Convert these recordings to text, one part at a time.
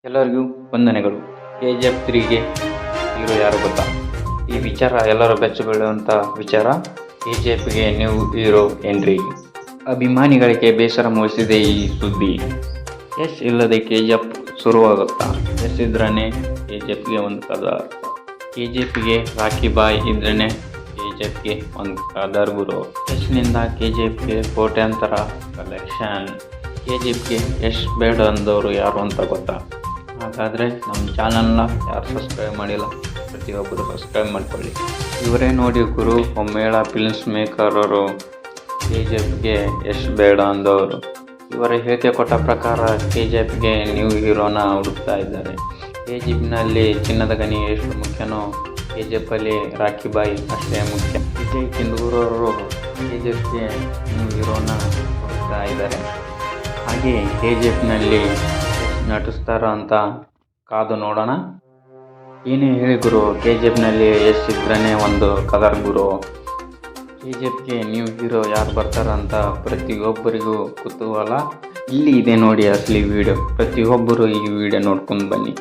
ಎಲ್ಲರಿಗೂ ವಂದನೆಗಳು. KGF 3ಗೆ hero ಯಾರು ಗೊತ್ತಾ? ಈ ವಿಚಾರ ಎಲ್ಲರೂ ಬೆಚ್ಚಬೀಳುವಂಥ ವಿಚಾರ. KGFಗೆ ನ್ಯೂ ಹೀರೋ ಎಂಟ್ರಿ. ಅಭಿಮಾನಿಗಳಿಗೆ ಬೇಸರ ಮೂಡಿಸಿದೆ ಈ ಸುದ್ದಿ. ಯಶ್ ಇಲ್ಲದೆ KGF ಶುರುವಾಗುತ್ತಾ? ಯಶ್ ಇದ್ರೇ KGFಗೆ ಒಂದು ಕದರ್. KGFಗೆ ರಾಖಿ ಬಾಯ್ ಇದ್ರೇ KGFಗೆ ಒಂದು ಕದರ್ ಗುರು. ಯಶ್ನಿಂದ KGFಗೆ ಕೋಟ್ಯಾಂತರ ಕಲೆಕ್ಷನ್. KGFಗೆ ಯಶ್ ಬೇಡ ಅಂದವರು ಯಾರು ಅಂತ ಗೊತ್ತಾ? ಹಾಗಾದರೆ ನಮ್ಮ ಚಾನಲ್ನ ಯಾರು ಸಬ್ಸ್ಕ್ರೈಬ್ ಮಾಡಿಲ್ಲ, ಪ್ರತಿಯೊಬ್ಬರು ಸಬ್ಸ್ಕ್ರೈಬ್ ಮಾಡ್ಕೊಳ್ಳಿ. ಇವರೇ ನೋಡಿ ಗುರು ಒಮ್ಮೇಳ ಫಿಲ್ಮ್ಸ್ ಮೇಕರ್ ಅವರು KGFಗೆ ಯಶ್ ಬೇಡ ಅಂದವರು. ಇವರ ಹೇಳಿಕೆ ಕೊಟ್ಟ ಪ್ರಕಾರ KGFಗೆ ನ್ಯೂ ಹೀರೋನ ಹುಡುಕ್ತಾ ಇದ್ದಾರೆ. KGFನಲ್ಲಿ ಚಿನ್ನದ ಗಣಿ ಎಷ್ಟು ಮುಖ್ಯನೋ KGFಲ್ಲಿ ರಾಖಿ ಬಾಯಿ ಅಷ್ಟೇ ಮುಖ್ಯ. ವಿಜಯ್ ಕಿಂದೂರವರು KGFಗೆ ನ್ಯೂ ಹೀರೋನ ಹುಡುಕ್ತಾ ಇದ್ದಾರೆ. ಹಾಗೆ KGFನಲ್ಲಿ ನಟಿಸ್ತಾರ ಅಂತ ಕಾದು ನೋಡೋಣ. ಏನೇ ಹೇಳಿ ಗುರು, KGFನಲ್ಲಿ ಯಶ್ ಇದ್ರೇ ಒಂದು ಕದರ್ ಗುರು. KGFಗೆ ನ್ಯೂ ಹೀರೋ ಯಾರು ಬರ್ತಾರಂತ ಪ್ರತಿಯೊಬ್ಬರಿಗೂ ಕುತೂಹಲ. ಇಲ್ಲಿ ಇದೆ ನೋಡಿ ಅಸಲಿ ವಿಡಿಯೋ. ಪ್ರತಿಯೊಬ್ಬರು ಈ ವಿಡಿಯೋ ನೋಡ್ಕೊಂಡು ಬನ್ನಿ.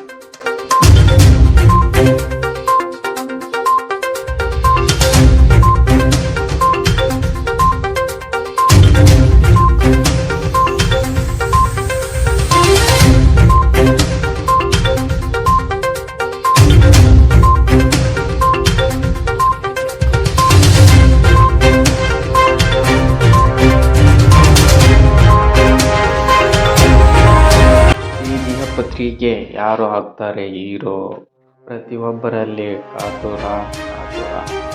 KGF ಯಾರು ಆಗ್ತಾರೆ ಹೀರೋ? ಪ್ರತಿಯೊಬ್ಬರಲ್ಲಿ ಕಾತುರ.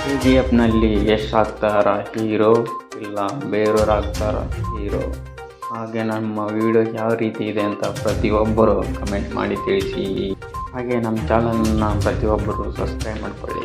KGFನಲ್ಲಿ ಯಶ್ ಆಗ್ತಾರ ಹೀರೋ, ಇಲ್ಲ ಬೇರೆಯವ್ರು ಆಗ್ತಾರ ಹೀರೋ? ಹಾಗೆ ನಮ್ಮ ವಿಡಿಯೋ ಯಾವ ರೀತಿ ಇದೆ ಅಂತ ಪ್ರತಿಯೊಬ್ಬರು ಕಮೆಂಟ್ ಮಾಡಿ ತಿಳಿಸಿ. ಹಾಗೆ ನಮ್ಮ ಚಾನಲ್ನ ಪ್ರತಿಯೊಬ್ಬರು ಸಬ್ಸ್ಕ್ರೈಬ್ ಮಾಡ್ಕೊಳ್ಳಿ.